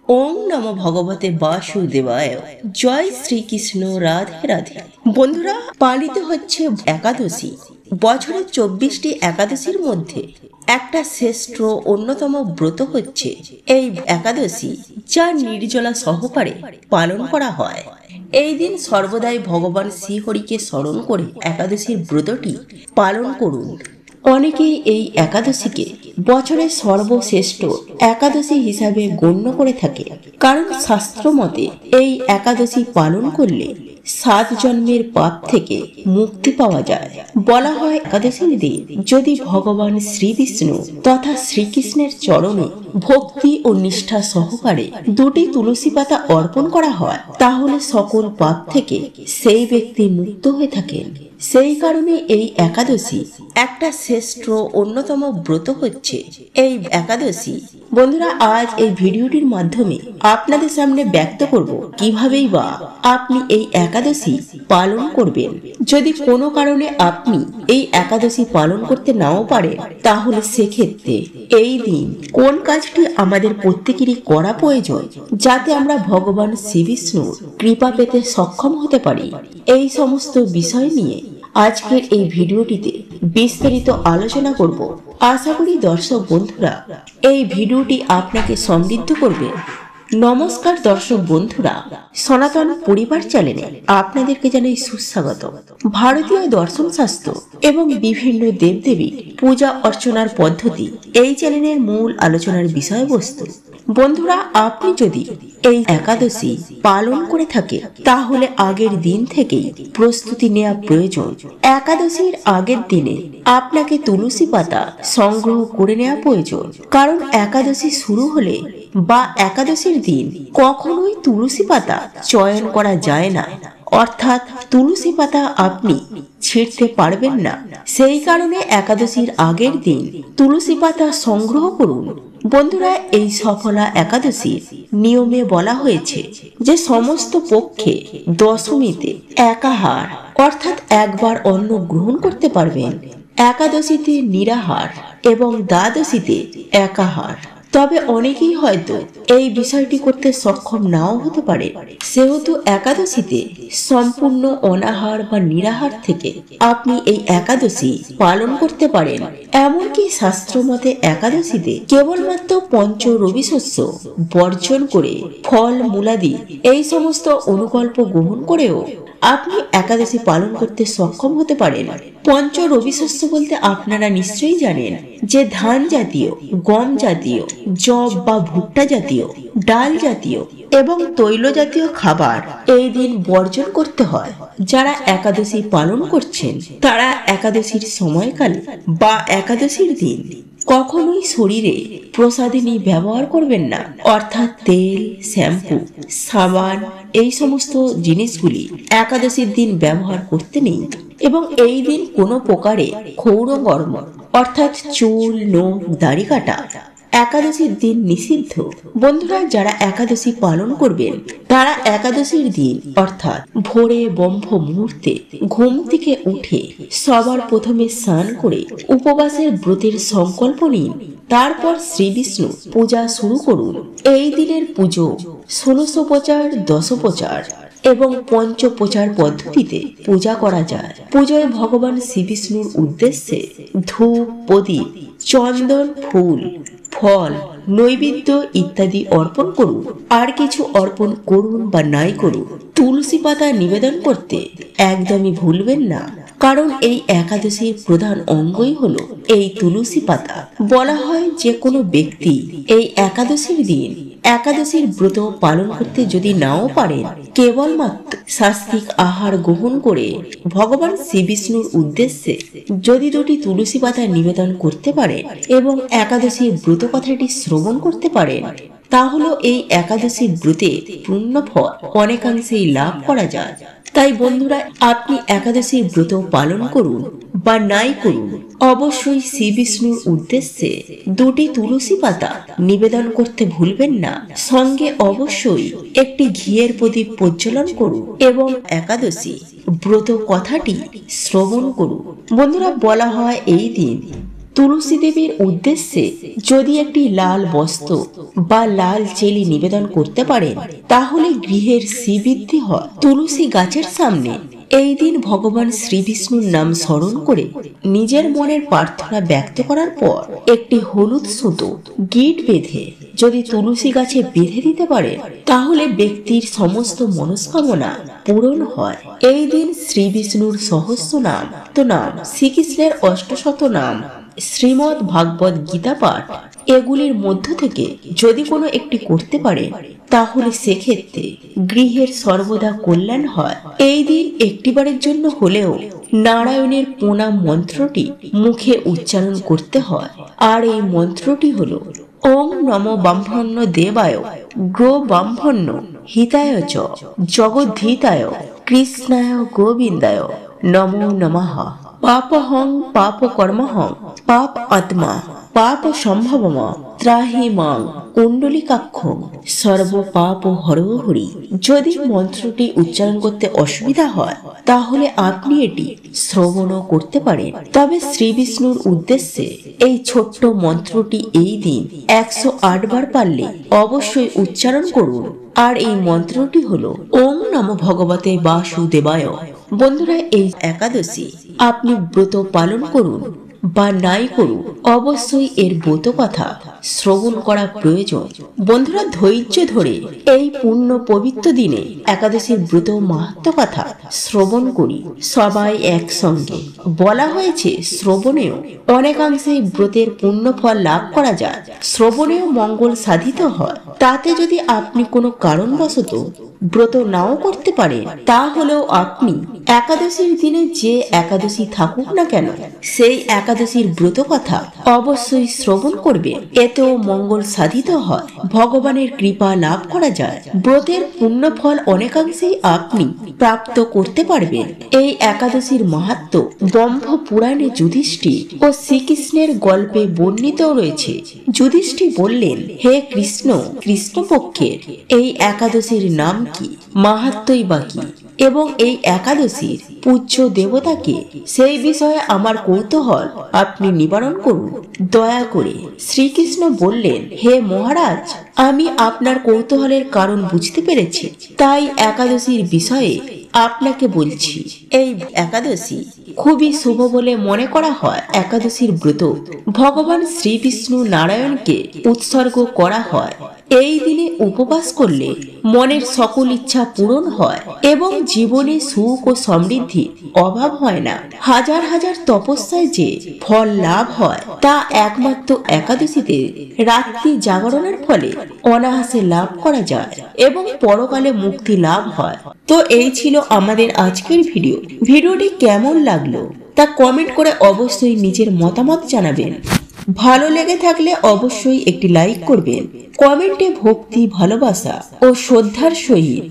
ওম নমো ভগবতে বাসুদেবায়। জয় শ্রীকৃষ্ণ। রাধে রাধে। বন্ধুরা, পালিত হচ্ছে একাদশী। বছরের 24টি একাদশীর মধ্যে একটা শ্রেষ্ঠ অন্যতম ব্রত হচ্ছে এই একাদশী, যা নির্জলা সহকারে পালন করা হয়। এই দিন সর্বদাই ভগবান শ্রীহরিকে স্মরণ করে একাদশীর ব্রতটি পালন করুন। অনেকেই এই একাদশীকে বছরের সর্বশ্রেষ্ঠ একাদশী হিসাবে গণ্য করে থাকে, কারণ শাস্ত্র মতে এই একাদশী পালন করলে 7 জন্মের পাপ থেকে মুক্তি পাওয়া যায়। বলা হয়, একাদশীর দিন যদি ভগবান শ্রী বিষ্ণু তথা শ্রীকৃষ্ণের চরণে ভক্তি ও নিষ্ঠা সহকারে 2টি তুলসী পাতা অর্পণ করা হয়, তাহলে সকল পাপ থেকে সেই ব্যক্তি মুক্ত হয়ে থাকেন। সেই কারণে এই একাদশী একটা শ্রেষ্ঠ অন্যতম ব্রত হচ্ছে এই একাদশী। বন্ধুরা, আজ এই ভিডিওটির মাধ্যমে আপনাদের সামনে ব্যক্ত করব কিভাবেই বা আপনি এই একাদশী পালন করবেন। যদি কোনো কারণে আপনি এই একাদশী পালন করতে নাও পারেন, তাহলে সেক্ষেত্রে এই দিন কোন কাজটি আমাদের প্রত্যেকেরই করা প্রয়োজন, যাতে আমরা ভগবান শ্রী বিষ্ণুর কৃপা পেতে সক্ষম হতে পারি, এই সমস্ত বিষয় নিয়ে আজকের এই ভিডিওটিতে বিস্তারিত আলোচনা করব। আশা করি দর্শক বন্ধুরা এই ভিডিওটি আপনাকে সমৃদ্ধ করবে। নমস্কার দর্শক বন্ধুরা, সনাতন পরিবার চ্যানেলে আপনাদেরকে জানাই সুস্বাগত। ভারতীয় দর্শন শাস্ত্র এবং বিভিন্ন দেবদেবীর পূজা অর্চনার পদ্ধতি এই চ্যানেলের মূল আলোচনার বিষয়বস্তু। বন্ধুরা, আপনি যদি এই একাদশী পালন করে থাকে, তাহলে আগের দিন থেকেই প্রস্তুতি নেওয়া প্রয়োজন। একাদশীর আগের দিনে আপনাকে তুলসী পাতা সংগ্রহ করে নেওয়া প্রয়োজন, কারণ একাদশী শুরু হলে বা একাদশীর দিন কখনোই তুলসী পাতা চয়ন করা যায় না, অর্থাৎ তুলসী পাতা আপনি ছিঁড়তে পারবেন না। সেই কারণে একাদশীর আগের দিন তুলসী পাতা সংগ্রহ করুন। বন্ধুরা, এই সফলা একাদশীর নিয়মে বলা হয়েছে যে সমস্ত পক্ষে দশমীতে একাহার অর্থাৎ একবার অন্ন গ্রহণ করতে পারবেন, একাদশীতে নিরাহার এবং দ্বাদশীতে একাহার। তবে অনেকেই হয়তো এই বিষয়টি করতে সক্ষম নাও হতে পারে, সেহেতু একাদশীতে সম্পূর্ণ অনাহার বা নিরাহার থেকে আপনি এই একাদশী পালন করতে পারেন। এমনকি শাস্ত্র মতে একাদশীতে কেবলমাত্র পঞ্চ রবি শস্য বর্জন করে ফল মূলাদি এই সমস্ত অনুকল্প গ্রহণ করেও আপনি একাদশী পালন করতে সক্ষম হতে পারেন। পঞ্চ রবি শস্য বলতে আপনারা নিশ্চয়ই জানেন যে ধান জাতীয়, গম জাতীয়, জব বা ভুট্টা জাতীয়, ডাল জাতীয় এবং তৈল জাতীয় খাবার এই দিন বর্জন করতে হয়। যারা একাদশী পালন করছেন, তারা একাদশীর সময়কালে বা একাদশীর দিন কখনোই শরীরে প্রসাদিনী ব্যবহার করবেন না, অর্থাৎ তেল, শ্যাম্পু, সাবান এই সমস্ত জিনিসগুলি একাদশীর দিন ব্যবহার করতে নেই। এবং এই দিন কোনো প্রকারে ক্ষৌর কর্ম অর্থাৎ চুল, নখ, দাড়ি কাটা একাদশীর দিন নিষিদ্ধ। বন্ধুরা, যারা একাদশী পালন করবেন, তারা একাদশীর দিন অর্থাৎ ভোরে ব্রহ্ম মুহূর্তে ঘুম থেকে উঠে সবার প্রথমে স্নান করে উপবাসের ব্রতের সংকল্প নিন। তারপর শ্রী বিষ্ণু পূজা শুরু করুন। এই দিনের পুজো 16 10 এবং পঞ্চপ্রচার পদ্ধতিতে পূজা করা যায়। পূজায় ভগবান শ্রী বিষ্ণুর উদ্দেশ্যে ধূপ, প্রদীপ, চন্দন, ফুল, ফল, নৈবেদ্য ইত্যাদি অর্পণ করুন। আর কিছু অর্পণ করুন বা নাই করুন, তুলসী পাতা নিবেদন করতে একদমই ভুলবেন না, কারণ এই একাদশীর প্রধান অঙ্গই হলো এই তুলসী পাতা। বলা হয়, যে কোনো ব্যক্তি এই একাদশীর দিন একাদশীর ব্রত পালন করতে যদি নাও পারেন, কেবলমাত্র সাত্ত্বিক আহার গ্রহণ করে ভগবান শ্রী বিষ্ণুর উদ্দেশ্যে যদি 2টি তুলসী পাতা নিবেদন করতে পারেন এবং একাদশীর ব্রত কথাটি শ্রবণ করতে পারেন, তাহলে এই একাদশীর ব্রতে পূর্ণ ফল অনেকাংশেই লাভ করা যায়। তাই বন্ধুরা, আপনি একাদশীর ব্রত পালন করুন বা নাই করুন, অবশ্যই শ্রী বিষ্ণুর উদ্দেশ্যে 2টি তুলসী পাতা নিবেদন করতে ভুলবেন না। সঙ্গে অবশ্যই একটি ঘিয়ের প্রদীপ প্রজ্বলন করুন এবং একাদশী ব্রত কথাটি শ্রবণ করুন। বন্ধুরা, বলা হয় এই দিন তুলসী দেবীর উদ্দেশ্যে যদি একটি লাল বস্ত্র বা লাল চেলি নিবেদন করতে পারেন তাহলে গৃহের শ্রীবৃদ্ধি হয়। তুলসী গাছের সামনে এই দিন ভগবান শ্রীবিষ্ণুর নাম স্মরণ করে নিজের মনের প্রার্থনা ব্যক্ত করার পর একটি হলুদ সুতো গিট বেঁধে যদি তুলসী গাছে বেঁধে দিতে পারে তাহলে ব্যক্তির সমস্ত মনস্কামনা পূরণ হয়। এই দিন শ্রীবিষ্ণুর সহস্র নাম শ্রীকৃষ্ণের অষ্টশত নাম, শ্রীমদ্ ভাগবত গীতা পাঠ এগুলির মধ্য থেকে যদি কোনো একটি করতে পারে তাহলে সেক্ষেত্রে গৃহের সর্বদা কল্যাণ হয়। এই দিন একটিবারের জন্য হলেও নারায়ণের প্রণাম মন্ত্রটি মুখে উচ্চারণ করতে হয়। আর এই মন্ত্রটি হলো ওং নমো ব্রাহ্মণ্য দেবায় গো ব্রাহ্মণ্য হিতায় চ জগদ্ধিতায় কৃষ্ণায় গোবিন্দায় নমো নমঃ। পাপহং পাপ কর্মহং পাপ আত্মা পাপ সম্ভবম ত্রাহি মাং কুণ্ডলিকাক্ষং সর্ব পাপ হর হরি। যদি মন্ত্রটি উচ্চারণ করতে অসুবিধা হয় তাহলে আপনি এটি শ্রবণও করতে পারেন। তবে শ্রী বিষ্ণুর উদ্দেশ্যে এই ছোট্ট মন্ত্রটি এই দিন 108 বার পারলে অবশ্যই উচ্চারণ করুন। আর এই মন্ত্রটি হলো ওম নমো ভগবতে বাসুদেবায়। বন্ধুরা, এই একাদশী আপনি ব্রত পালন করুন বা নাই করুন, অবশ্যই এর ব্রত কথা শ্রবণ করা প্রয়োজন। বন্ধুরা, ধৈর্য ধরে এই পূর্ণ পবিত্র দিনে একাদশীর ব্রত মাহাত্ম্য কথা শ্রবণ করি সবাই একসঙ্গে। বলা হয়েছে শ্রবণেও অনেকাংশে ব্রতের পূর্ণ ফল লাভ করা যায়, শ্রবণেও মঙ্গল সাধিত হয়। তাতে যদি আপনি কোনো কারণবশত ব্রত নাও করতে পারেন তাহলেও আপনি একাদশীর দিনে যে একাদশী থাকুক না কেন সেই একাদশীর ব্রত কথা অবশ্যই শ্রবণ করবে। এতেও মঙ্গল সাধিত হয়, ভগবানের কৃপা লাভ করা যায়, ব্রতের পুণ্য ফল অনেকাংশেই আপনি প্রাপ্ত করতে পারবেন। এই একাদশীর মাহাত্ম্য ব্রহ্ম পুরাণে যুধিষ্ঠির ও শ্রীকৃষ্ণের গল্পে বর্ণিত রয়েছে। যুধিষ্ঠির বললেন, হে কৃষ্ণ, কৃষ্ণপক্ষের এই একাদশীর নাম কি, মাহাত্ম্যই বা কি, এবং এই একাদশীর পূজ্য দেবতাকে, সেই বিষয়ে আমার কৌতূহল আপনি নিবারণ করুন দয়া করে। শ্রীকৃষ্ণ বললেন, হে মহারাজ, আমি আপনার কৌতূহলের কারণ বুঝতে পেরেছি, তাই একাদশীর বিষয়ে আপনাকে বলছি। এই একাদশী খুবই শুভ বলে মনে করা হয়। একাদশীর ব্রত ভগবান শ্রী বিষ্ণু নারায়ণকে উৎসর্গ করা হয়। এই দিনে উপবাস করলে মনের সকল ইচ্ছা পূরণ হয় এবং জীবনে সুখ ও সমৃদ্ধির অভাব হয় না। হাজার হাজার তপস্যায় যে ফল লাভ হয় তা একমাত্র একাদশীতে রাত্রি জাগরণের ফলে অনায়াসে লাভ করা যায় এবং পরকালে মুক্তি লাভ হয়। তো এই ছিল আমাদের আজকের ভিডিওটি কেমন লাগলো তা কমেন্ট করে অবশ্যই নিজের মতামত জানাবেন। ভালো লেগে থাকলে অবশ্যই একটি লাইক করবেন। কমেন্টে ভক্তি, ভালোবাসা ও শ্রদ্ধার সহিত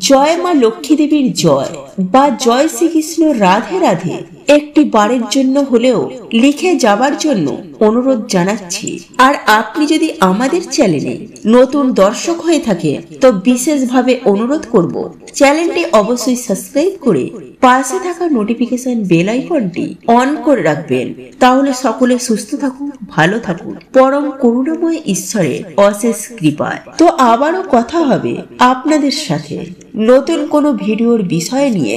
জয় মা লক্ষ্মী দেবীর জয় বা জয় শ্রীকৃষ্ণ রাধে রাধে একটি বারের জন্য হলেও লিখে যাবার জন্য অনুরোধ জানাচ্ছি। আর আপনি যদি আমাদের চ্যানেলে নতুন দর্শক হয়ে থাকে তো বিশেষভাবে অনুরোধ করব চ্যানেলটি অবশ্যই সাবস্ক্রাইব করে পাশে থাকা নোটিফিকেশন বেল আইকনটি অন করে রাখবেন। তাহলে সকলে সুস্থ থাকুন, ভালো থাকুন, পরম করুণাময় ঈশ্বরের অশেষ কৃপায়। তো আবারও কথা হবে আপনাদের সাথে নতুন কোনো ভিডিওর বিষয় নিয়ে।